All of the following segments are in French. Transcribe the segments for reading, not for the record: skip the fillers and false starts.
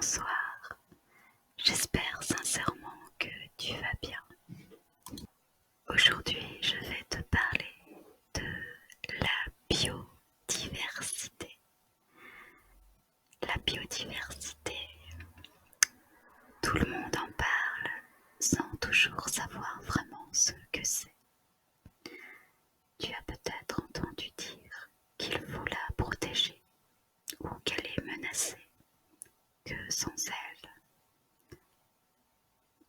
Bonsoir, j'espère sincèrement que tu vas bien. Aujourd'hui, je vais te parler de la biodiversité. La biodiversité, tout le monde en parle sans toujours savoir vraiment ce que c'est. Tu as peut-être entendu dire qu'il faut la protéger ou qu'elle est menacée, que sans elle,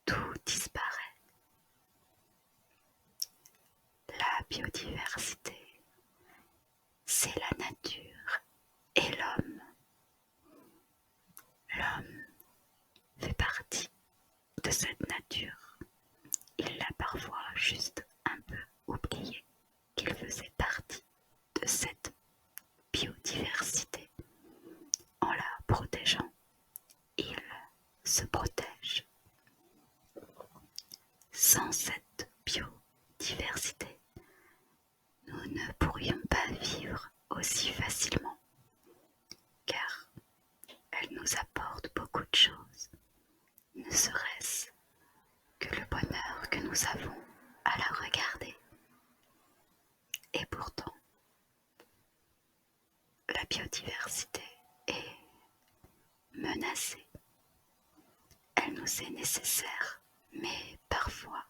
tout disparaît. La biodiversité, c'est la nature et l'homme. L'homme fait partie de cette nature. Il l'a parfois juste un peu oublié qu'il faisait partie de cette biodiversité. En la protégeant, il se protège. Sans cette biodiversité, nous ne pourrions pas vivre aussi facilement, car elle nous apporte beaucoup de choses, ne serait-ce que le bonheur que nous avons à la regarder. Et pourtant, la biodiversité est menacée. Elle nous est nécessaire, mais parfois,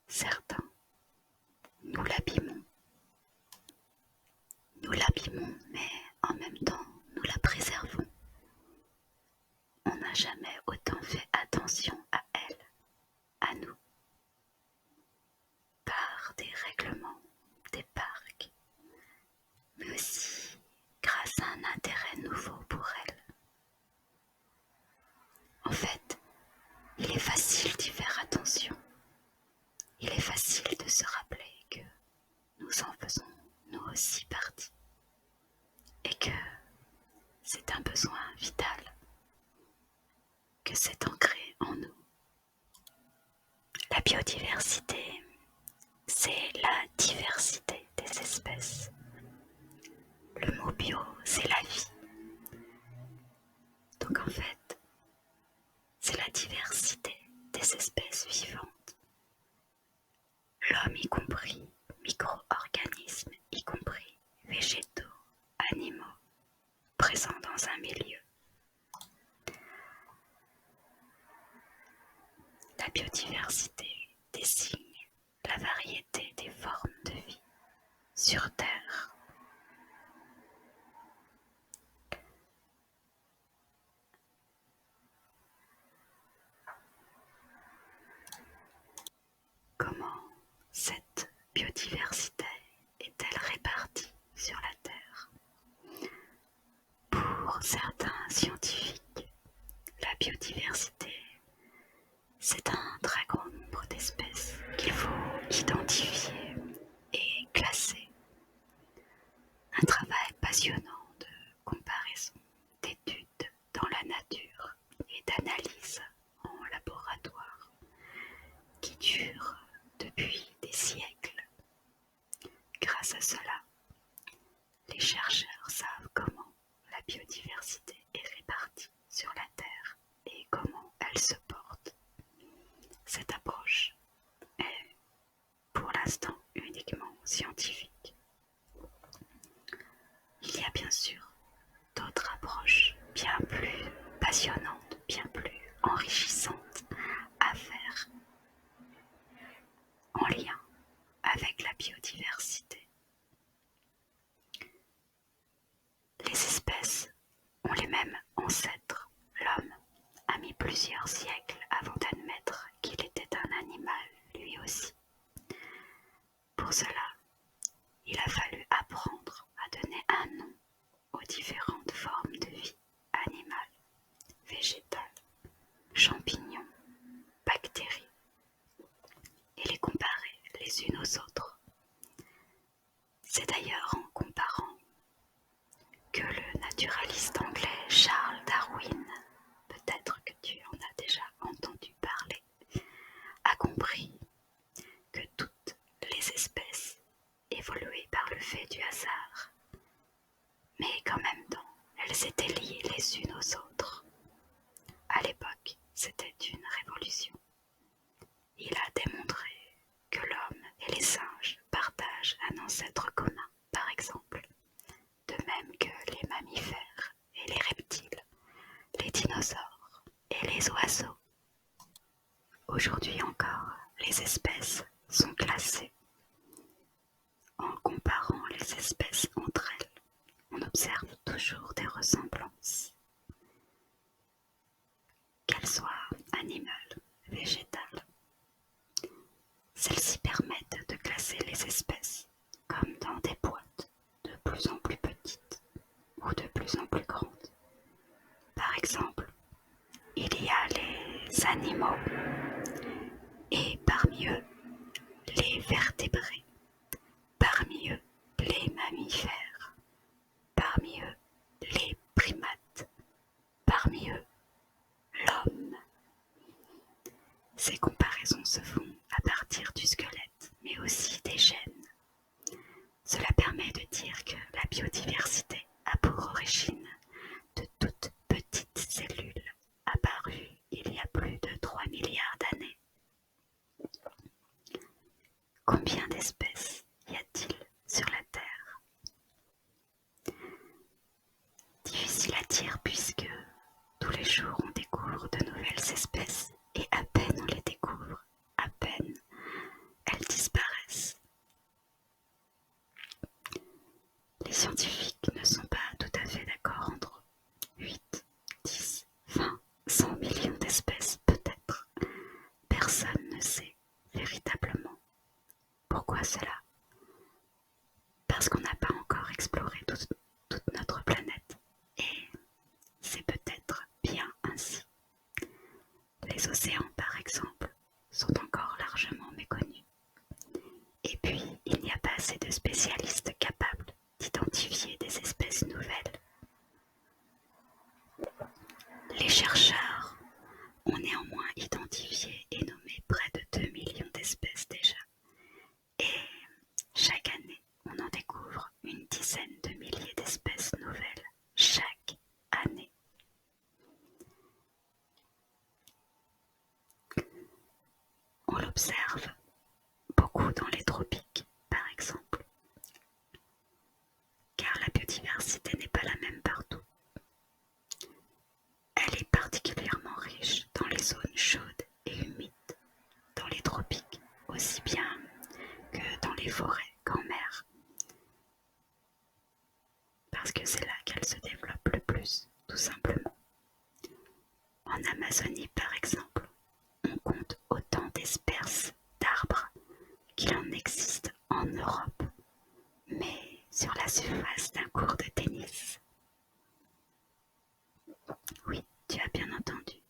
certains, nous l'abîmons. Nous l'abîmons, mais en même temps, nous la préservons. On n'a jamais autant fait attention à elle, à nous, par des règlements, des parcs, mais aussi grâce à un intérêt nouveau pour elle. En fait, il est facile d'y faire attention. Il est facile de se rappeler que nous en faisons nous aussi partie et que c'est un besoin vital, que c'est ancré en nous. La biodiversité, c'est la diversité des espèces. Le mot bio, c'est la vie. Donc en fait, c'est la diversité des espèces vivantes. L'homme y compris, micro-organismes y compris, végétaux, animaux, présents dans un milieu. La biodiversité désigne la variété des formes de vie sur Terre. Comment cette biodiversité est-elle répartie sur la Terre? Pour certains scientifiques, la biodiversité, c'est un très grand nombre d'espèces qu'il faut identifier et classer. Un travail passionnant de comparaison, d'études dans la nature et d'analyse en laboratoire qui dure depuis des siècles. Grâce à cela, les chercheurs savent comment la biodiversité est répartie sur la Terre et comment elle se porte. Cette approche est pour l'instant uniquement scientifique. Il y a bien sûr d'autres approches bien plus passionnantes, bien plus enrichissantes à faire en lien avec la biodiversité. Les espèces ont les mêmes ancêtres. L'homme a mis plusieurs siècles avant d'admettre qu'il était un animal lui aussi. Pour cela, il a fallu apprendre à donner un nom aux différentes formes de vie animale, végétale, champignons, bactéries, et les comparer les unes aux autres. C'est d'ailleurs en comparant que le naturaliste anglais Charles Darwin, peut-être que tu en as déjà entendu parler, a compris que toutes les espèces évoluaient par le fait du hasard, mais qu'en même temps, elles étaient liées les unes aux autres. c'était une révolution. Il a démontré que l'homme et les singes partagent un ancêtre commun, par exemple, de même que les mammifères et les reptiles, les dinosaures et les oiseaux. Aujourd'hui encore, les espèces sont classées. En comparant les espèces entre elles, on observe toujours des ressemblances. Qu'elles soient animales, végétales. Celles-ci permettent de classer les espèces comme dans des boîtes de plus en plus petites ou de plus en plus grandes. Par exemple, il y a les animaux et parmi eux les vertébrés, parmi eux les mammifères, parmi eux les primates, parmi eux l'homme. Ces comparaisons se font à partir du squelette, mais aussi des gènes. Cela permet de dire que la biodiversité a pour origine de toutes petites cellules apparues il y a plus de 3 milliards d'années. Combien d'espèces y a-t-il sur la Terre? Difficile à dire puisque tous les jours on découvre de nouvelles espèces et à peine on les découvre, à peine elles disparaissent. Les scientifiques ne sont pas tout à fait d'accord entre 8, 10, 20, 100 millions d'espèces peut-être. Personne ne sait véritablement. Pourquoi cela? Parce qu'on n'a pas encore exploré toute notre planète. Et c'est peut-être bien ainsi. Les océans, par exemple, sont encore largement méconnus. Et puis, il n'y a pas assez de spécialistes capables d'identifier des espèces nouvelles. Les chercheurs ont néanmoins identifié et nommé près de 2 millions d'espèces déjà. Et chaque année, on en découvre une dizaine de milliers d'espèces nouvelles chaque année. On l'observe beaucoup dans les tropiques, par exemple, car la biodiversité n'est pas la même partout. Elle est particulièrement riche dans les zones chaudes et humides, dans les tropiques, aussi bien que dans les forêts qu'en mer, parce que c'est là qu'elle se développe le plus, tout simplement. En Amazonie, par exemple, on compte autant d'espèces d'arbres qu'il en existe en Europe, mais sur la surface d'un court de tennis. Oui, tu as bien entendu.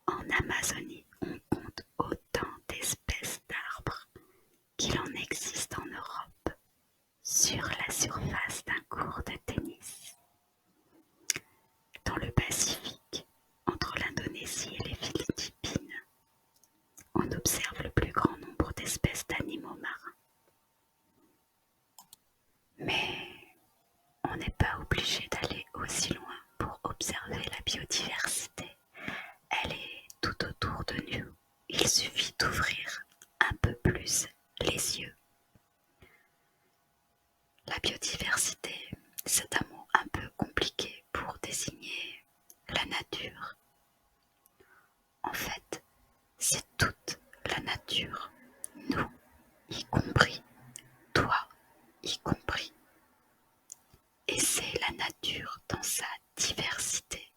En Amazonie, on compte autant d'espèces d'arbres qu'il en existe en Europe, sur la surface d'un court de tennis. Dans le Pacifique, entre l'Indonésie et les Philippines, on observe le plus grand nombre d'espèces d'animaux marins. Mais on n'est pas obligé d'aller aussi loin pour observer la biodiversité. Elle est tout autour de nous. Il suffit d'ouvrir un peu plus les yeux. La biodiversité, c'est un mot un peu compliqué pour désigner la nature. En fait, c'est toute la nature, nous y compris, toi y compris. Et c'est la nature dans sa diversité,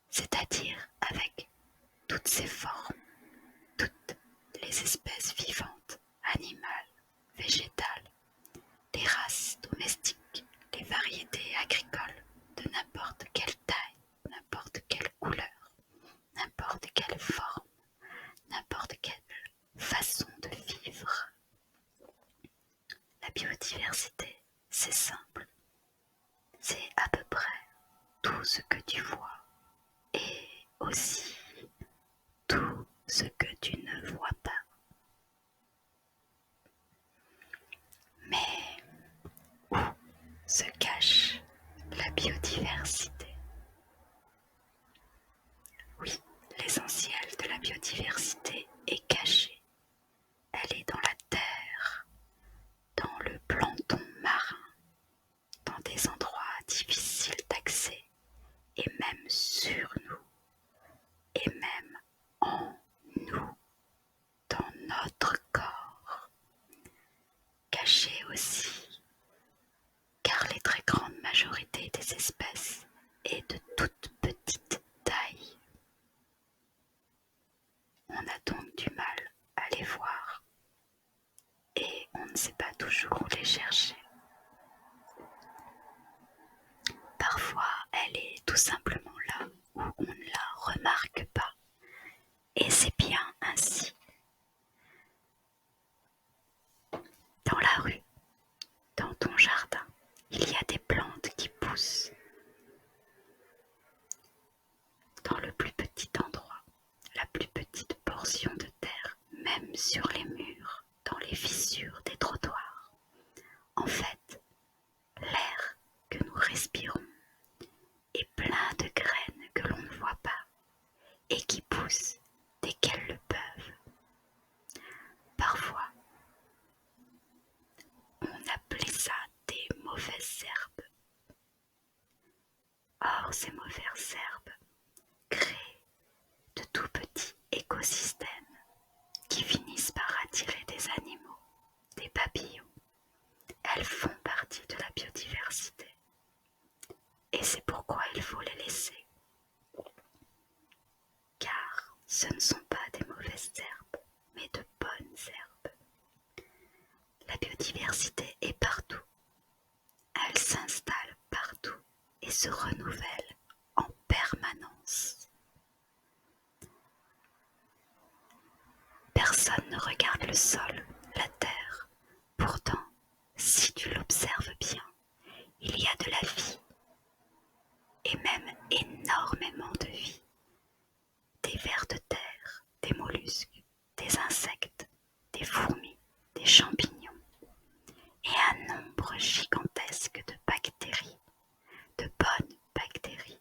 c'est-à-dire avec toutes ses formes, toutes les espèces vivantes, animales, végétales, les races domestiques, les variétés agricoles de n'importe quelle taille, n'importe quelle couleur, n'importe quelle forme, n'importe quelle façon de vivre. La biodiversité, c'est simple. C'est à peu près tout ce que tu vois et aussi tout ce que tu ne vois pas. Mais où se cache la biodiversité? sur les murs, dans les fissures des trottoirs. En fait, l'air que nous respirons est plein de graines que l'on ne voit pas et qui poussent dès qu'elles le peuvent. Parfois, on appelait ça des mauvaises herbes. Or, ces mauvaises herbes créent de tout petits écosystèmes qui finissent par attirer des animaux, des papillons. Elles font partie de la biodiversité. Et c'est pourquoi il faut les laisser. Car ce ne sont pas des mauvaises herbes, mais de bonnes herbes. La biodiversité est partout. Elle s'installe partout et se renouvelle en permanence. Personne ne regarde le sol, la terre. Pourtant, si tu l'observes bien, il y a de la vie, et même énormément de vie. Des vers de terre, des mollusques, des insectes, des fourmis, des champignons, et un nombre gigantesque de bactéries, de bonnes bactéries,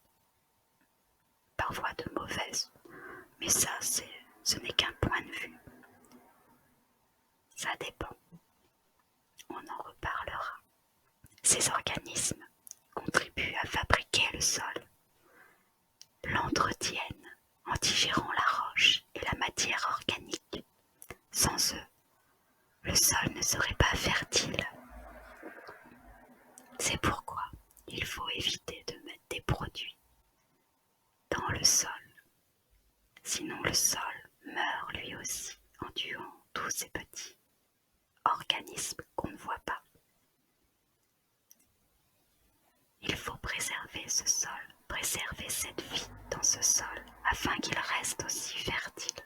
parfois de mauvaises, mais ça, ce n'est qu'un point de vue. Ça dépend. On en reparlera. Ces organismes contribuent à fabriquer le sol, l'entretiennent en digérant la roche et la matière organique. Sans eux, le sol ne serait pas fertile. C'est pourquoi il faut éviter de mettre des produits dans le sol. Sinon le sol meurt lui aussi en tuant tous ces petits organismes qu'on ne voit pas. Il faut préserver ce sol, préserver cette vie dans ce sol afin qu'il reste aussi fertile.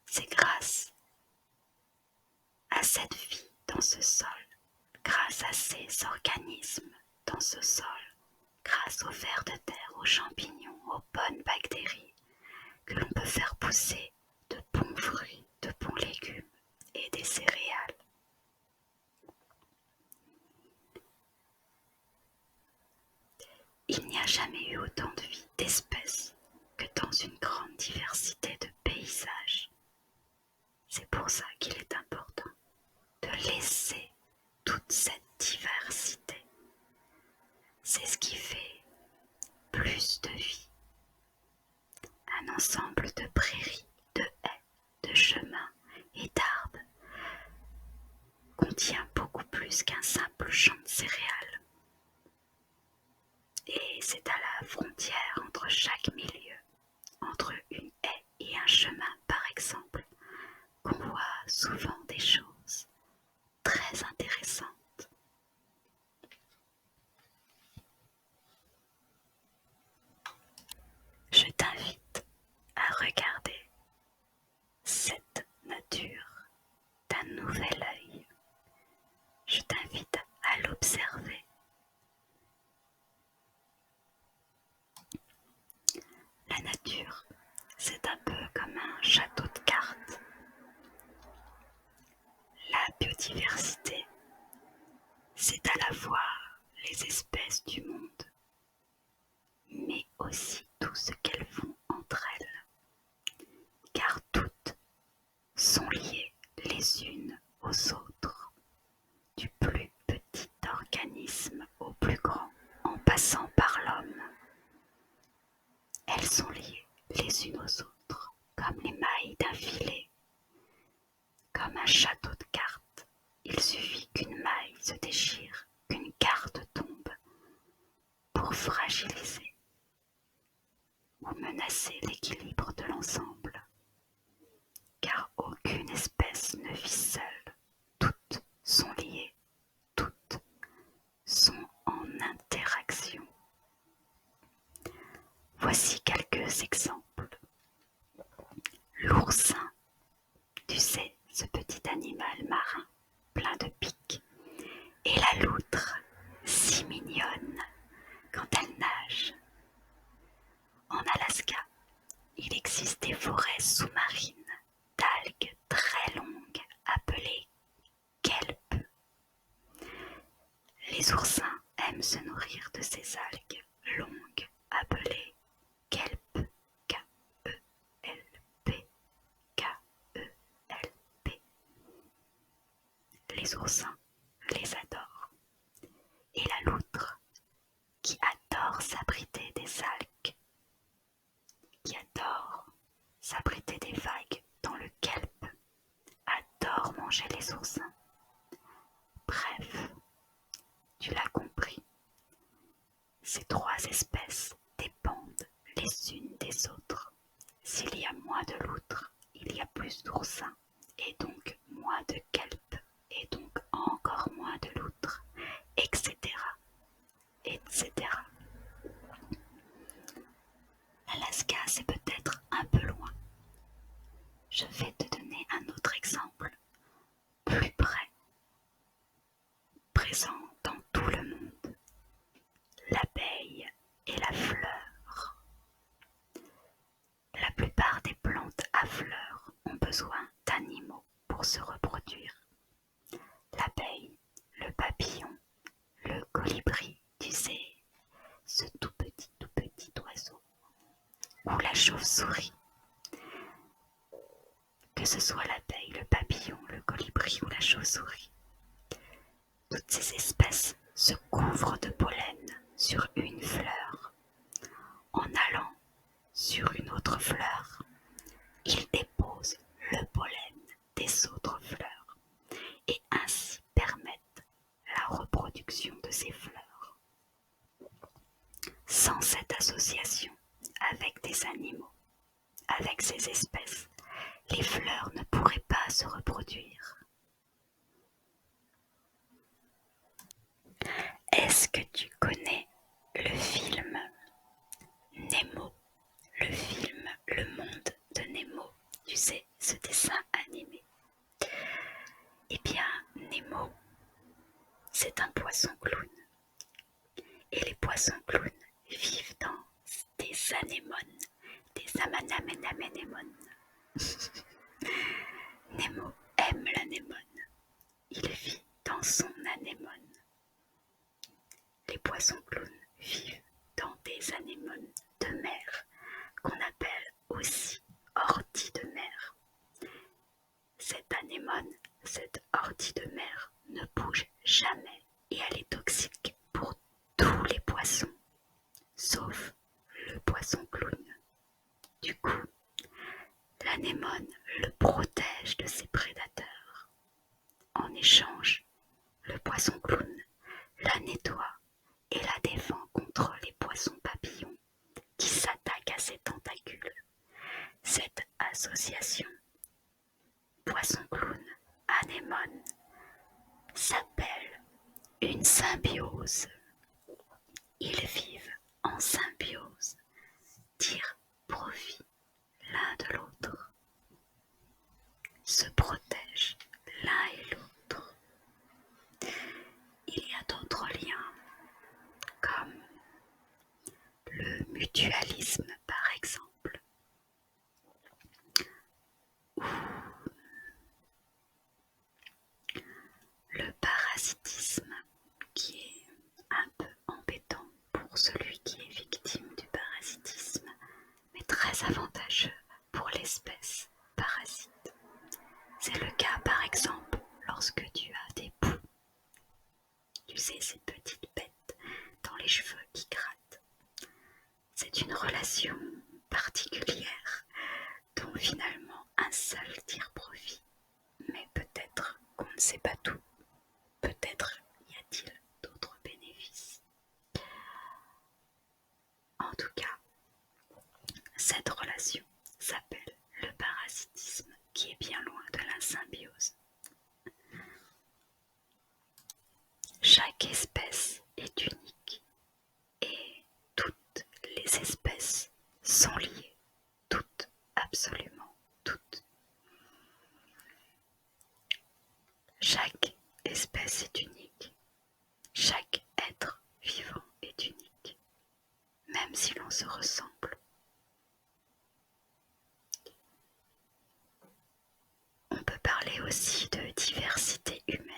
C'est grâce à cette vie dans ce sol, grâce à ces organismes dans ce sol, grâce aux vers de terre, aux champignons, aux bonnes bactéries, que l'on peut faire pousser de bons fruits, de bons légumes et des céréales. Il n'y a jamais eu autant de vie, d'espèces, que dans une grande diversité de paysages. C'est pour ça qu'il est important de laisser toute cette diversité. C'est ce qui fait plus de vie. Un ensemble de prairies, de haies, de chemins et d'arbres contient beaucoup plus qu'un simple champ de céréales. Et c'est à la frontière entre chaque milieu, entre une haie et un chemin par exemple, qu'on voit souvent des choses très intéressantes. Je t'invite à regarder cette nature d'un nouvel œil. Je t'invite à l'observer. La nature, c'est un peu comme un château de cartes. La biodiversité, c'est à la fois les espèces du monde, mais aussi tout ce qu'elles font entre elles, car toutes sont liées les unes aux autres, du plus petit organisme au plus grand, en passant par l'homme. Elles sont liées les unes aux autres, comme les mailles d'un filet, comme un château de cartes. Il suffit qu'une maille se déchire, qu'une carte tombe, pour fragiliser ou menacer l'équilibre de l'ensemble. Car aucune espèce ne vit seule. Toutes sont liées, toutes sont en interaction. Voici quelques exemples. L'oursin, tu sais, ce petit animal marin plein de pics, et la loutre, si mignonne quand elle nage. En Alaska, il existe des forêts sous-marines d'algues les oursins les adorent. Et la loutre, qui adore s'abriter des algues, qui adore s'abriter des vagues dans le kelp, adore manger les oursins. Bref, tu l'as compris, ces trois espèces dépendent les unes des autres. S'il y a moins de loutres, il y a plus d'oursins, et donc moins de kelp, et donc encore moins de loutres, etc., etc. L'Alaska, c'est peut-être un peu loin. Je vais te donner un autre exemple, plus près, présent dans tout le monde. L'abeille et la fleur. La plupart des plantes à fleurs ont besoin d'animaux pour se reproduire. L'abeille, le papillon, le colibri, tu sais, ce tout petit oiseau, ou la chauve-souris. Que ce soit l'abeille, le papillon, le colibri ou la chauve-souris, toutes ces espèces se couvrent de pollen sur une fleur. En allant sur une autre fleur, ils déposent le pollen des autres fleurs et ainsi permettent la reproduction de ces fleurs. Sans cette association avec des animaux, avec ces espèces, les fleurs ne pourraient pas se reproduire. Est-ce que tu connais le film Nemo, le film Le Monde de Nemo, tu sais, ce dessin animé? Eh bien, Nemo, c'est un poisson clown. Et les poissons clowns vivent dans des anémones, des amanamenamenémones. Nemo aime l'anémone. Il vit dans son anémone. Les poissons clowns vivent dans des anémones de mer, qu'on appelle aussi orties de mer. Cette anémone, cette ortie de mer, ne bouge jamais et elle est toxique pour tous les poissons, sauf le poisson clown. Du coup, l'anémone le protège de ses prédateurs. En échange, le poisson clown la nettoie et la défend contre les poissons papillons qui s'attaquent à ses tentacules. Cette association poisson clown anémone s'appelle une symbiose. Ils vivent en symbiose, tirent profit l'un de l'autre, se protègent l'un et l'autre. Il y a d'autres liens, comme le mutualisme par exemple, ou le parasitisme, qui est un peu embêtant pour celui qui est victime du parasitisme, mais très avantageux pour l'espèce parasite. C'est le cas par exemple lorsque tu as des poux. Tu sais, ces petites bêtes dans les cheveux qui grattent. C'est une relation particulière dont finalement un seul tire profit. Mais peut-être qu'on ne sait pas tout. Peut-être y a-t-il d'autres bénéfices. En tout cas, cette relation s'appelle le parasitisme, qui est bien loin de la symbiose. Chaque espèce est unique et toutes les espèces sont liées, toutes, absolument toutes. Chaque espèce est unique, chaque être vivant est unique, même si l'on se ressemble. On peut parler aussi de diversité humaine.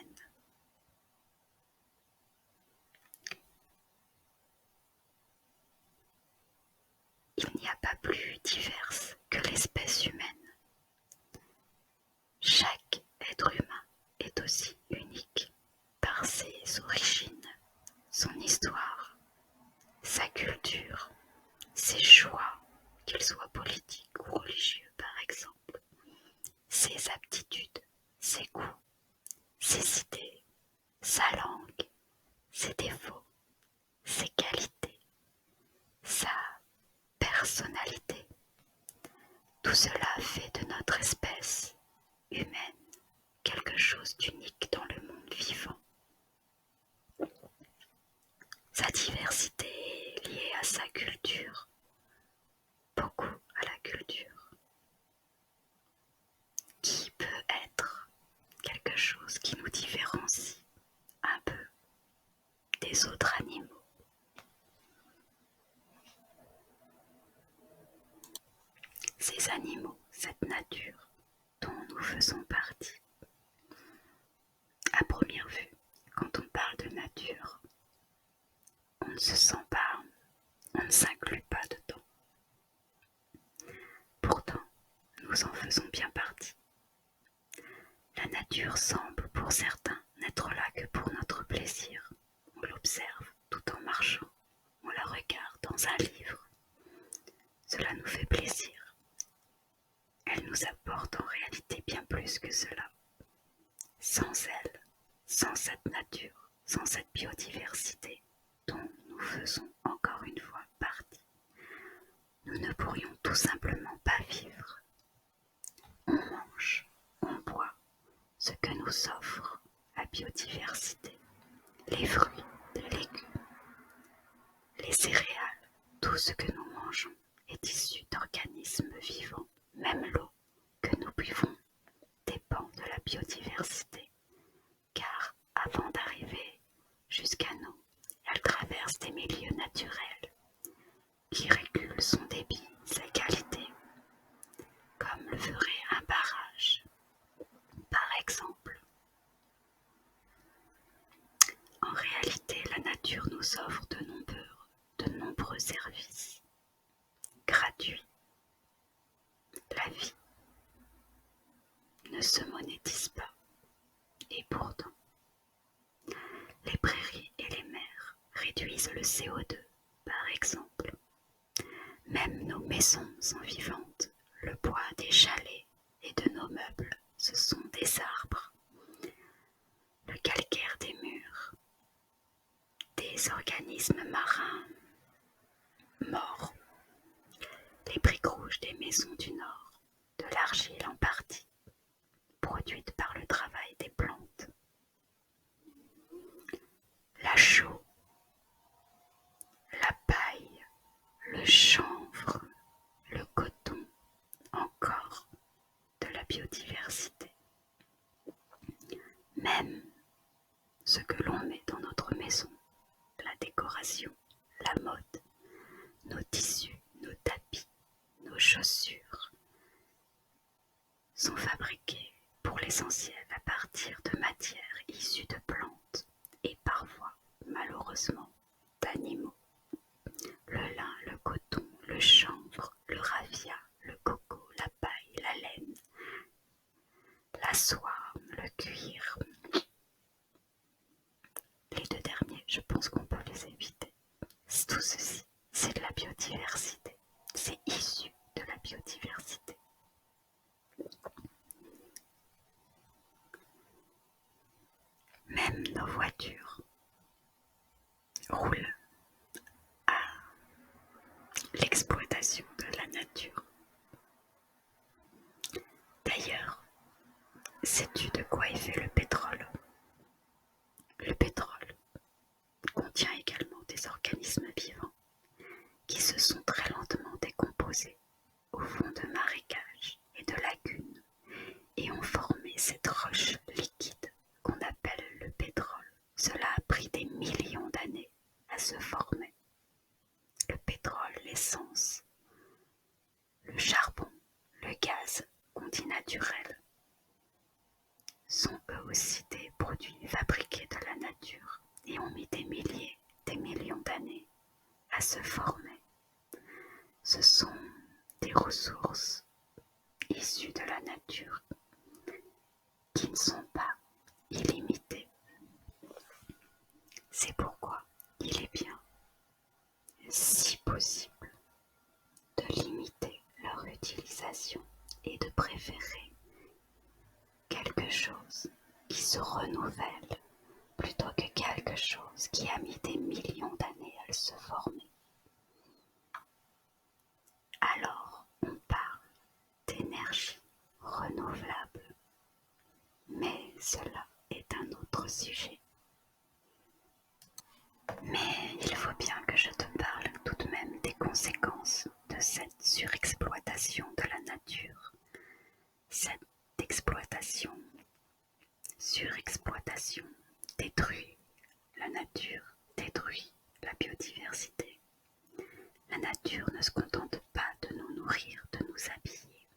Il n'y a pas plus diverse que l'espèce humaine. Chaque être humain est aussi unique. qu'il soit politique ou religieux par exemple, ses aptitudes, ses goûts, ses idées, sa langue, ses défauts, ses qualités, sa personnalité. Tout cela fait de notre espèce humaine quelque chose d'unique dans le monde vivant. Sa diversité est liée à sa culture, beaucoup à la culture, qui peut être quelque chose qui nous différencie un peu des autres animaux. Ces animaux, cette nature dont nous faisons partie. À première vue, quand on parle de nature, on ne se sent pas, on ne s'inclut pas dedans. Pourtant, nous en faisons bien partie. La nature semble, pour certains, n'être là que pour notre plaisir. On l'observe tout en marchant, on la regarde dans un livre. Cela nous fait plaisir. Elle nous apporte en réalité bien plus que cela. Sans elle, sans cette nature, sans cette biodiversité dont nous faisons encore une fois partie, nous ne pourrions tout simplement pas vivre. On mange, on boit ce que nous offre la biodiversité, les fruits, les légumes, les céréales, tout ce que nous mangeons est issu d'organismes vivants. Même l'eau que nous buvons dépend de la biodiversité, car avant d'arriver jusqu'à nous, elle traverse des milieux naturels qui régulent son débit, sa qualité, comme le ferait un barrage. Par exemple, en réalité, la nature nous offre de nombreux services gratuits. La vie ne se monétise pas. Et pourtant, les prairies et les mers réduisent le CO2, par exemple. Même nos maisons sont vivantes. Le bois des chalets et de nos meubles, ce sont des arbres. Le calcaire des murs, des organismes marins morts. Les briques rouges des maisons du Nord, de l'argile en partie, produite par le travail des plantes. La chaux, la paille, le chanvre, le coton, encore de la biodiversité. Même ce que l'on met dans notre maison, la décoration, la mode, nos tissus, nos tapis, nos chaussures, sont fabriqués pour l'essentiel à partir de matières issues de plantes et parfois, malheureusement, d'animaux. Le lin, le coton, le chanvre, le raffia, le coco, la paille, la laine, la soie, le cuir. Les deux derniers, je pense qu'on peut les éviter. Tout ceci, c'est de la biodiversité. C'est issu de la biodiversité. Même nos voitures roulent à l'exploitation de la nature. D'ailleurs, sais-tu de quoi est fait le pétrole? Le pétrole contient également des organismes vivants qui se sont très lentement décomposés au fond de marécages et de lagunes et ont formé cette roche liquide qu'on appelle le pétrole. Cela a pris des millions d'années à se former. Le pétrole, l'essence, le charbon, le gaz qu'on dit naturel sont eux aussi des produits fabriqués de la nature et ont mis des milliers, des millions d'années à se former. Ce sont des ressources issues de la nature qui ne sont pas illimitées. C'est pourquoi il est bien, si possible, de limiter imagination est de préférer quelque chose qui se renouvelle plutôt que quelque chose qui a mis des millions d'années à se former. Alors on parle d'énergie renouvelable, mais cela est un autre sujet. Mais il faut bien que je te parle tout de même des conséquences de cette surexploitation de la nature. Cette surexploitation détruit la nature, détruit la biodiversité. La nature ne se contente pas de nous nourrir, de nous habiller.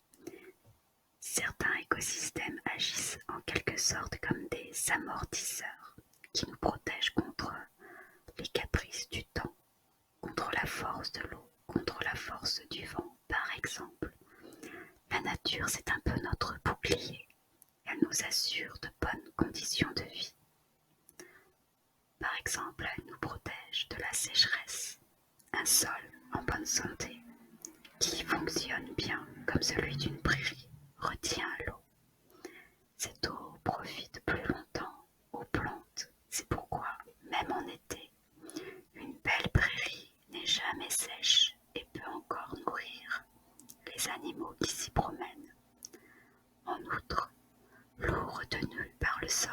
Certains écosystèmes agissent en quelque sorte comme des amortisseurs qui nous protègent contre les caprices du temps, contre la force de l'eau, contre la force du vent, par exemple. La nature, c'est un peu notre bouclier. Elle nous assure de bonnes conditions de vie. Par exemple, elle nous protège de la sécheresse. Un sol en bonne santé, qui fonctionne bien comme celui d'une prairie, retient l'eau. Cette eau profite plus longtemps aux plantes. C'est pourquoi, même en été, une belle prairie n'est jamais sèche et peut encore nourrir les animaux qui s'y promènent. En outre, l'eau retenue par le sol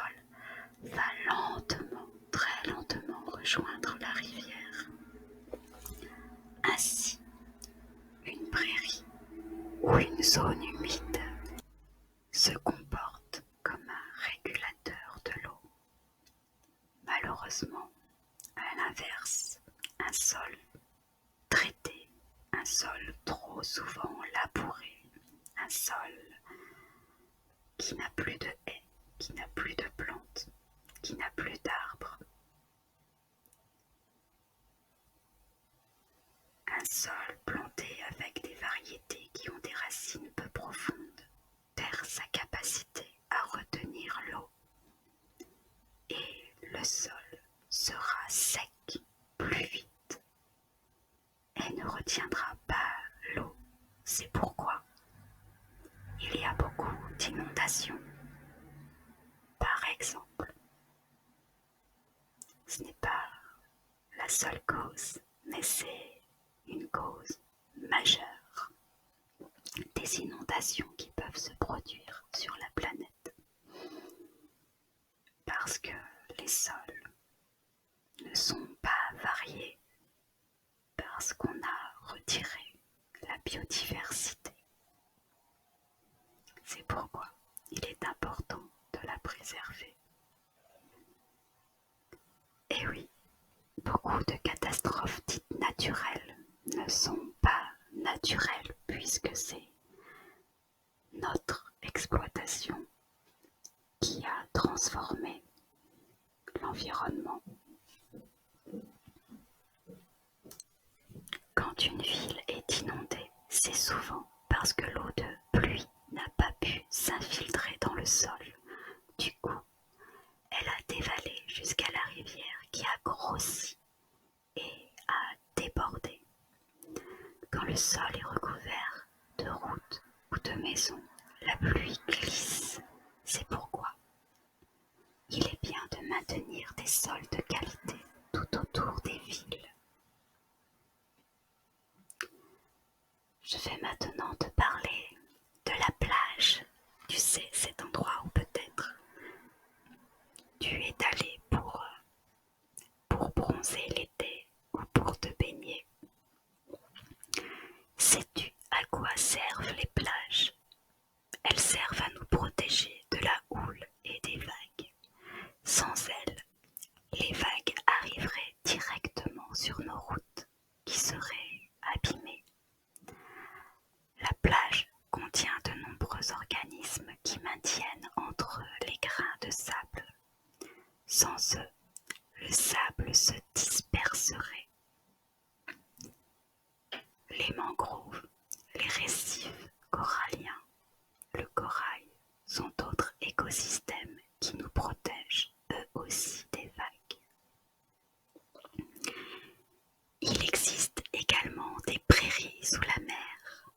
va lentement, très lentement rejoindre la rivière. Ainsi, une prairie ou une zone humide se comporte comme un régulateur de l'eau. Malheureusement, à l'inverse, un sol traité, un sol trop souvent labouré, un sol qui n'a plus de haies, qui n'a plus de plantes, qui n'a plus d'arbres, un sol planté avec des variétés qui ont des racines peu profondes perd sa capacité à retenir l'eau et le sol sera sec plus vite et ne retiendra pas l'eau. C'est pourquoi il y a beaucoup d'inondations. Par exemple, ce n'est pas la seule cause, mais c'est une cause majeure des inondations qui peuvent se produire sur la planète. Parce que les sols ne sont pas variés, parce qu'on a retiré la biodiversité. C'est pourquoi il est important de la préserver. Et oui, beaucoup de catastrophes dites naturelles ne sont pas naturelles puisque c'est notre exploitation qui a transformé l'environnement. Quand une ville est inondée, c'est souvent parce que l'eau de pluie n'a pas pu s'infiltrer dans le sol. Du coup, elle a dévalé jusqu'à la rivière qui a grossi et a débordé. Quand le sol est recouvert de routes ou de maisons, la pluie glisse. C'est pourquoi il est bien de maintenir des sols de qualité tout autour des villes. Je vais maintenant te parler de la plage. Tu sais, cet endroit où peut-être tu es allé pour bronzer l'été ou pour te baigner. Sais-tu à quoi servent les plages? Elles servent à nous protéger de la houle et des vagues. Sans elles, les vagues arriveraient directement sur nos routes qui seraient abîmées. La plage contient de nombreux organismes qui maintiennent entre les grains de sable. Sans eux, le sable se disperserait. Les mangroves, les récifs coralliens, le corail sont d'autres écosystèmes qui nous protègent eux aussi des vagues. Il existe également des prairies sous la mer.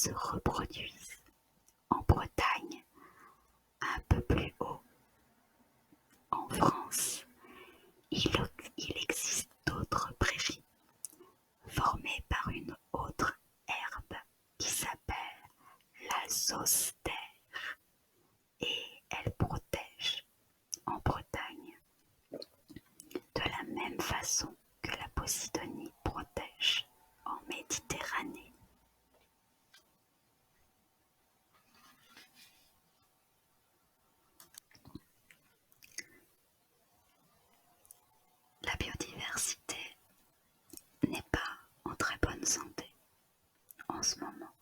se reproduisent. En Bretagne, un peu plus haut, en France, il existe d'autres prairies formées par une autre herbe qui s'appelle la zostère et elle protège en Bretagne de la même façon que la posidonie protège en Méditerranée. La biodiversité n'est pas en très bonne santé en ce moment.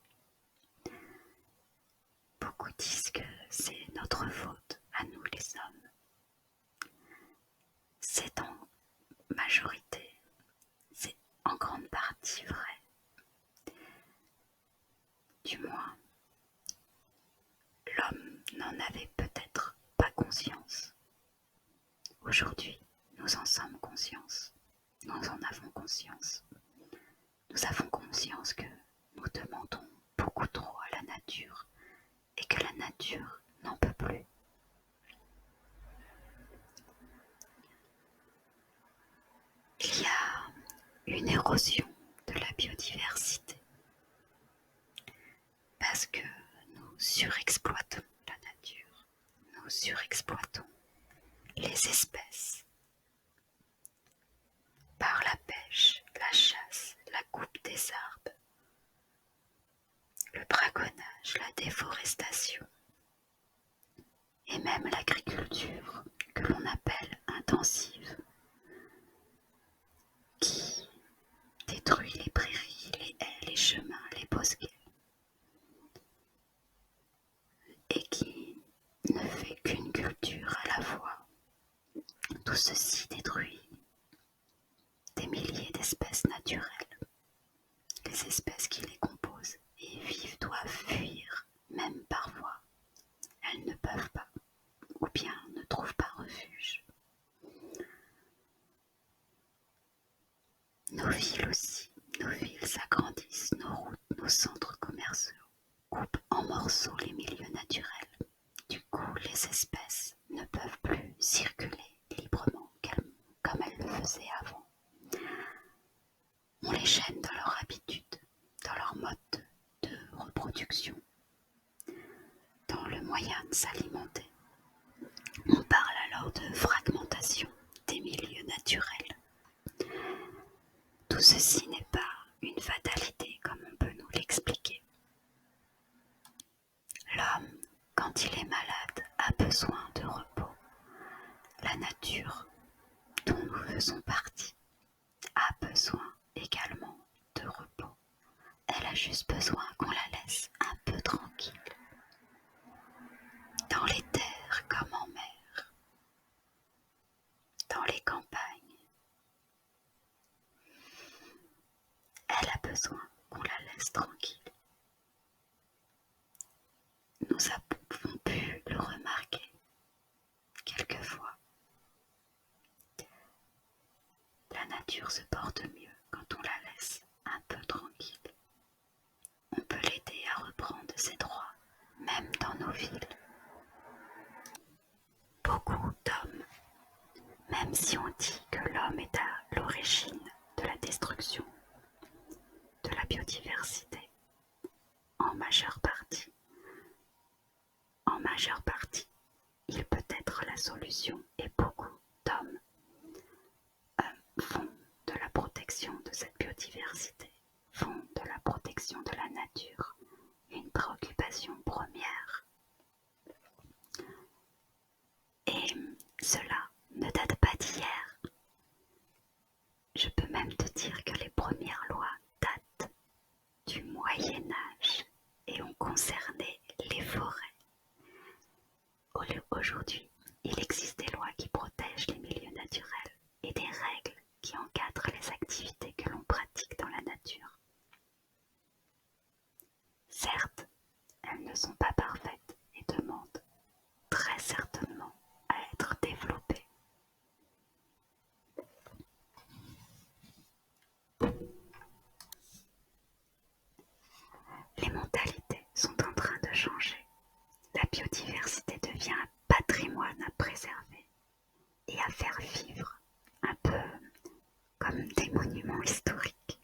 Beaucoup disent que c'est notre faute, à nous les hommes. C'est en majorité, c'est en grande partie vrai. Du moins, l'homme n'en avait peut-être pas conscience. Aujourd'hui, nous en sommes conscients. Nous en avons conscience. Nous avons conscience que nous demandons beaucoup trop à la nature et que la nature n'en peut plus. Il y a une érosion de la biodiversité parce que nous surexploitons la nature, nous surexploitons les espèces par la pêche, la chasse, la coupe des arbres, le braconnage, la déforestation et même l'agriculture que l'on appelle intensive qui détruit les prairies, les haies, les chemins, les bosquets et qui ne fait qu'une culture à la fois. Tout ceci détruit des milliers d'espèces naturelles. Les espèces qui les composent et vivent doivent fuir, même parfois. Elles ne peuvent pas, ou bien ne trouvent pas refuge. Nos villes aussi, nos villes s'agrandissent, nos routes, nos centres commerciaux coupent en morceaux les milieux naturels. Du coup, les espèces ne peuvent plus circuler librement comme elles le faisaient avant. On les gêne dans leur habitude, dans leur mode de reproduction, dans le moyen de s'alimenter. On parle alors de fragmentation des milieux naturels. Tout ceci n'est pas une fatalité comme on peut nous l'expliquer. L'homme, quand il est malade, a besoin de repos. La nature, dont nous faisons partie, a besoin également de repos. Elle a juste besoin qu'on la laisse un peu tranquille. Dans les terres comme en mer, dans les campagnes, elle a besoin qu'on la laisse tranquille. Nous avons pu le remarquer quelquefois. La nature se porte mieux quand on la laisse un peu tranquille. On peut l'aider à reprendre ses droits, même dans nos villes. Beaucoup d'hommes, même si on dit que l'homme est à l'origine de la destruction de la biodiversité, en majeure partie, il peut être la solution et beaucoup d'hommes font de la protection de cette biodiversité, font de la protection de la nature une préoccupation première. Et cela ne date pas d'hier. Je peux même te dire que les premières lois datent du Moyen-Âge et ont concerné les forêts. Aujourd'hui, il existe des lois qui protègent les milieux naturels et des règles qui encadrent les activités que l'on pratique dans la nature. Certes, elles ne sont pas parfaites et demandent très certainement à être développées. Les mentalités biodiversité devient un patrimoine à préserver et à faire vivre, un peu comme des monuments historiques.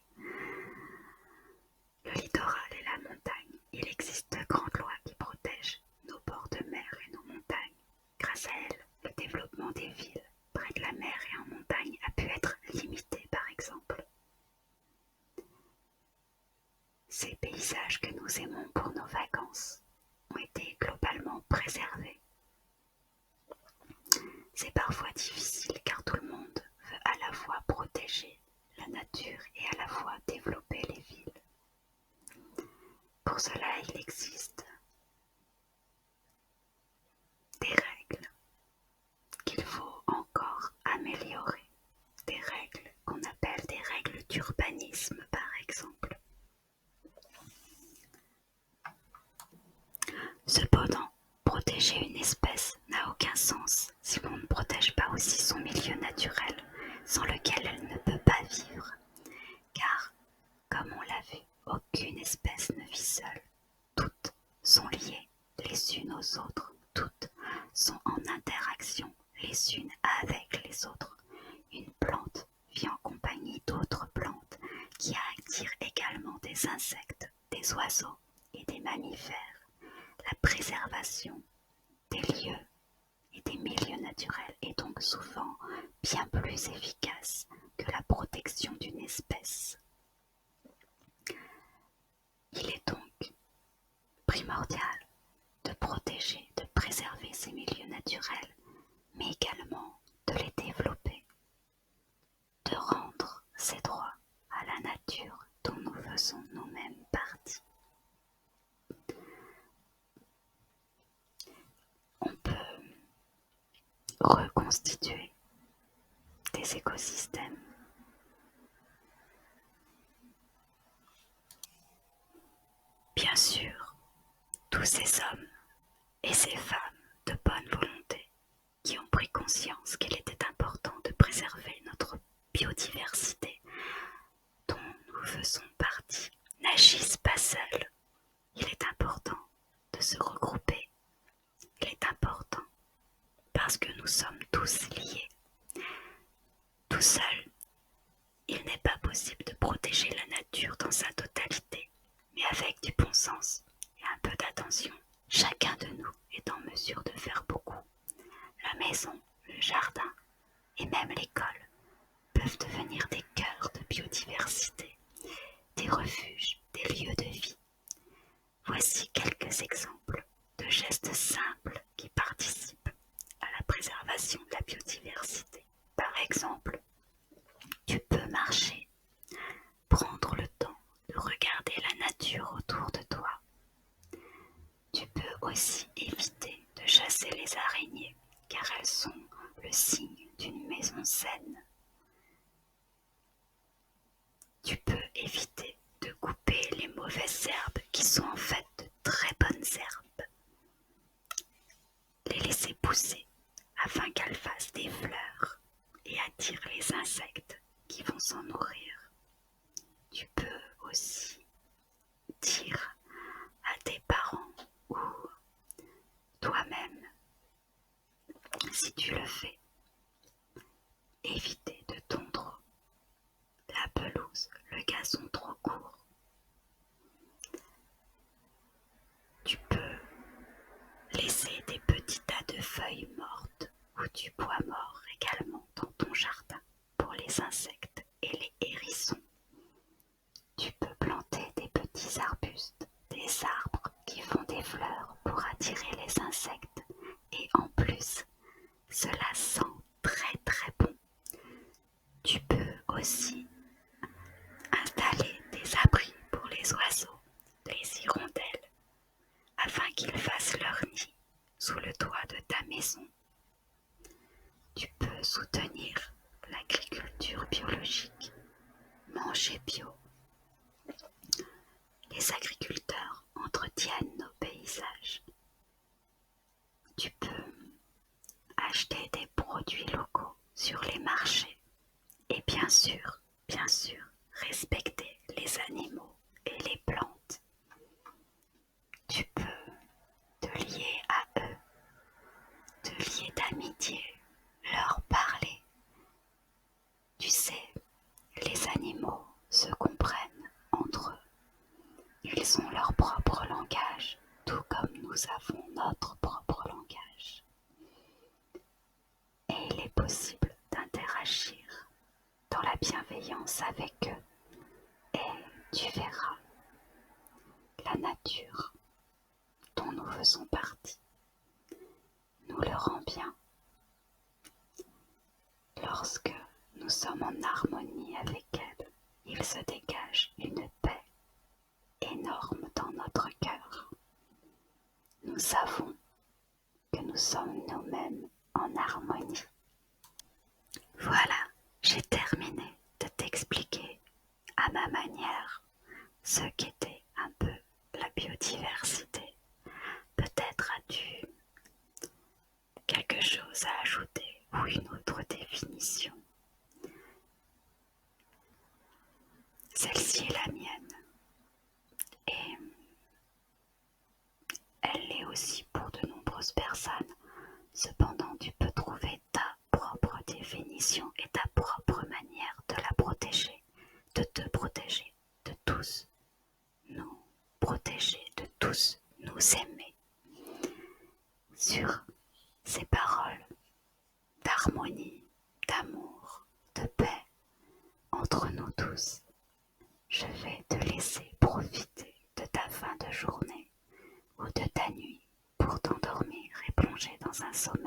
Le littoral et la montagne, il existe de grandes lois qui protègent nos bords de mer et nos montagnes. Grâce à elles, le développement des villes près de la mer et en montagne a pu être limité par exemple. Ces paysages que nous aimons pour nos vacances ont été globalement préservés. C'est parfois difficile car tout le monde veut à la fois protéger la nature et à la fois développer les villes. Pour cela, il existe des règles qu'il faut encore améliorer, des règles qu'on appelle des règles d'urbanisme par exemple. Cependant, protéger une espèce n'a aucun sens si l'on ne protège pas aussi son milieu naturel, sans lequel elle ne peut pas vivre. Car, comme on l'a vu, aucune espèce ne vit seule. Toutes sont liées les unes aux autres, toutes sont en interaction les unes avec les autres. Une plante vit en compagnie d'autres plantes qui attirent également des insectes, des oiseaux et des mammifères. La préservation des lieux et des milieux naturels est donc souvent bien plus efficace que la protection d'une espèce. Il est donc primordial de protéger, de préserver ces milieux naturels, mais également de les développer, de rendre ces droits à la nature dont nous faisons nous-mêmes partie. On peut reconstituer des écosystèmes. Bien sûr, tous ces hommes et ces femmes de bonne volonté qui ont pris conscience qu'il était important de préserver notre biodiversité dont nous faisons partie n'agissent pas seuls. Il est important de se regrouper. Il est important parce que nous sommes tous liés. Tout seul, il n'est pas possible de protéger la nature dans sa totalité, mais avec du bon sens et un peu d'attention, chacun de nous est en mesure de faire beaucoup. La maison, le jardin et même l'école peuvent devenir des cœurs de biodiversité, des refuges, des lieux de vie. Voici quelques exemples de gestes simples qui participent à la préservation de la biodiversité. Par exemple, tu peux marcher, prendre le temps de regarder la nature autour de toi. Tu peux aussi éviter de chasser les araignées car elles sont le signe d'une maison saine. Tu peux éviter de couper les mauvaises herbes qui sont en fait de très bonnes herbes. Les laisser pousser afin qu'elles fassent des fleurs et attirent les insectes qui vont s'en nourrir. Tu peux aussi dire à tes parents ou toi-même, si tu le fais, éviter de tondre la pelouse, le gazon trop court. Tu peux laisser des petits tas de feuilles mortes ou du bois mort également dans ton jardin pour les insectes et les hérissons. Tu peux planter des petits arbustes, des arbres qui font des fleurs pour attirer les insectes et en plus, cela sent très très bon. Tu peux aussi installer des abris pour les oiseaux, les hirondelles, afin qu'ils fassent leur nid sous le toit de ta maison. Tu peux soutenir l'agriculture biologique, manger bio. Les agriculteurs entretiennent nos paysages. Tu peux acheter des produits locaux sur les marchés et bien sûr, respecter les animaux et les plantes. Tu peux te lier à bienveillance avec eux et tu verras, la nature dont nous faisons partie nous le rend bien. Lorsque nous sommes en harmonie avec elle, il se dégage une paix énorme dans notre cœur. Nous savons que nous sommes nous-mêmes en harmonie. Voilà, j'ai terminé de t'expliquer à ma manière ce qu'était un peu la biodiversité. Peut-être as-tu quelque chose à ajouter ou une autre définition. Celle-ci est la mienne et elle l'est aussi pour de nombreuses personnes. Cependant, tu peux trouver ta propre définition et ta propre manière de la protéger, de te protéger, de tous nous protéger, de tous nous aimer. Sur ces paroles d'harmonie, d'amour, de paix entre nous tous, je vais te laisser profiter de ta fin de journée ou de ta nuit pour t'endormir et plonger dans un sommeil